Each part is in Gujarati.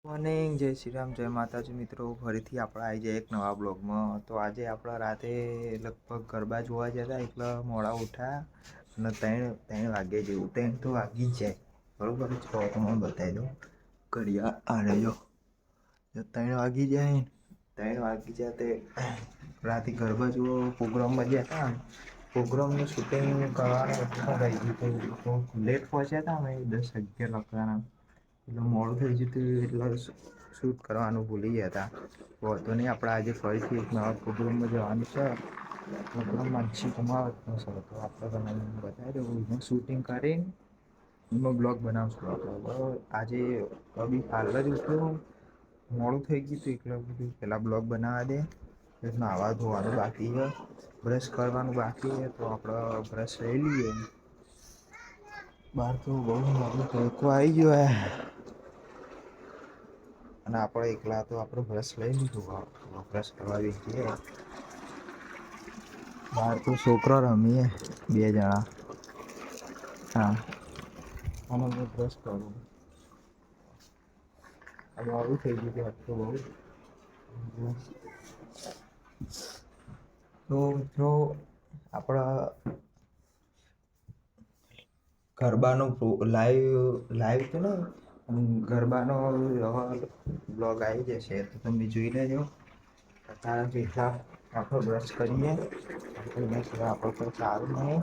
મોર્નિંગ, જય શ્રી રામ, જય માતાજી મિત્રો. ફરીથી આપણે આવી જાય એક નવા બ્લોગમાં. તો આજે આપણે રાતે લગભગ ગરબા જોવા જતા એટલે મોડા ઉઠ્યા અને ત્રણ વાગે જેવું. ત્રણ તો વાગી જ જાય બરાબર. તો તમને બતાવી દઉં ઘડિયાળ આ રહ્યો 3 વાગી જાય. 3 વાગી જાય તે રાતે ગરબા જોવો પ્રોગ્રામમાં ગયા હતા. પ્રોગ્રામનું શૂટિંગ કરવાનું રહી ગયું તો લેટ પહોંચ્યા હતા અમે 10-11 વાગ્યાના. એટલે મોડું થઈ ગયું હતું એટલે શૂટ કરવાનું ભૂલી ગયા હતા. વાંધો નહીં, આપણે આજે ફરીથી એક નવા પ્રોગ્રામમાં જવાનું છે. પ્રોગ્રામમાં છી કમાવતનો છે તો આપણે તમને બતાવી દઉં. એમાં શૂટિંગ કરીને એમાં બ્લોગ બનાવશું આપણે. બરાબર. આજે અભી હાલ જ ઉઠ્યો, મોડું થઈ ગયું હતું એટલે બધું પહેલાં બ્લોગ બનાવવા દે. નાહવા ધોવાનું બાકી છે, બ્રશ કરવાનું બાકી છે. તો આપણે બ્રશ લઈ લઈએ. બહાર તો બહુ મોડું તડકો આવી ગયો અને આપણે એકલા તો આપણો બ્રશ લઈ લીધું. બ્રશ કરવા જઈએ બહાર તો છોકરા રમીએ 2 જણા. હા, અને હું બ્રશ કરું. હવે આવું થઈ ગયું કે તો બહુ તો જો આપણા ગરબાનો લાઈવ તો નહીં, ગરબાનો બ્લોગ આવી જશે તો તમે જોઈ લેજો. અત્યારે જેટલા આપણે બ્રશ કરીએ આપણે તો સારું નહીં.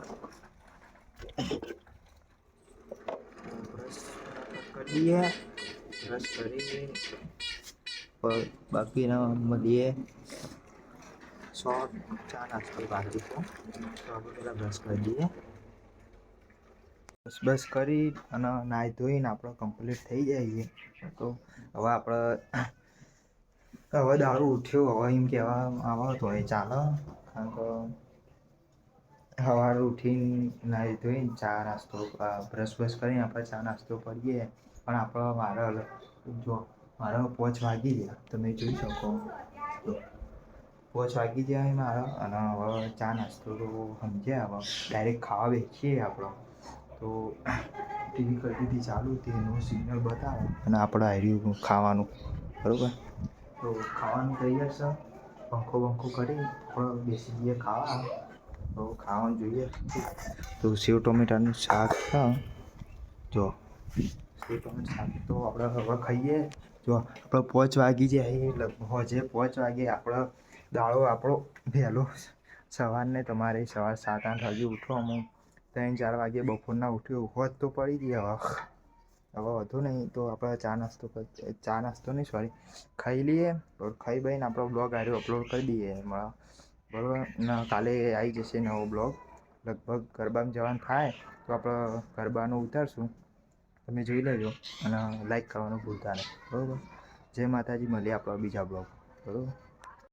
બ્રશ કરીએ, બ્રશ કરી બાકીના મળીએ ચા નાસ્તો બાકી તો આપણે પેલા બ્રશ કરી દઈએ. બસ કરી અને નાહી ધોઈને આપણે કમ્પ્લીટ થઈ જઈએ. તો હવે આપણે હવે દારૂ ઉઠ્યો હવે એમ કહેવા આવો તો એ ચાલે. કારણ કે સવારે ઉઠીને નાહી ધોઈને ચા નાસ્તો બ્રશ કરીને આપણે ચા નાસ્તો કરીએ. પણ આપણે મારે જો મારે 5 વાગી ગયા તમે જોઈ શકો. 5 વાગી જાય મારા અને હવે ચા નાસ્તો તો સમજ્યા. હવે ડાયરેક્ટ ખાવા બેસીએ આપણે. તો ટીવી કરી ચાલુ તેનું સિગ્નલ બતાવે અને આપણે આવ્યું ખાવાનું બરાબર. તો ખાવાનું તૈયાર છે. પંખો કરી આપણે બેસી જઈએ ખાવા. તો ખાવાનું જોઈએ તો સેવ ટમેટાનું શાક છે. જો સેવ ટમેટાનું શાક તો આપણે હવે ખાઈએ. જો આપણે 5 વાગી જાય લગભગ 5 વાગે આપણે દાળો આપણો વહેલો સવારને તમારે સવાર 7-8 વાગે ઉઠો. અમુક 3-4 વાગે બપોરના ઉઠ્યો હોત તો પડી ગયા. હવે વધુ નહીં તો આપણે ચા નાસ્તો નહીં સોરી ખાઈ લઈએ. ખાઈ બહીને આપણો બ્લોગ આવ્યો અપલોડ કરી દઈએ એમાં બરાબર. ને કાલે આવી જશે નવો બ્લોગ. લગભગ ગરબામાં જવાનું થાય તો આપણે ગરબાનું ઉતારશું. તમે જોઈ લેજો અને લાઈક કરવાનું ભૂલતા નહીં બરાબર. જય માતાજી. મળીએ આપણા બીજા બ્લોગ બરાબર.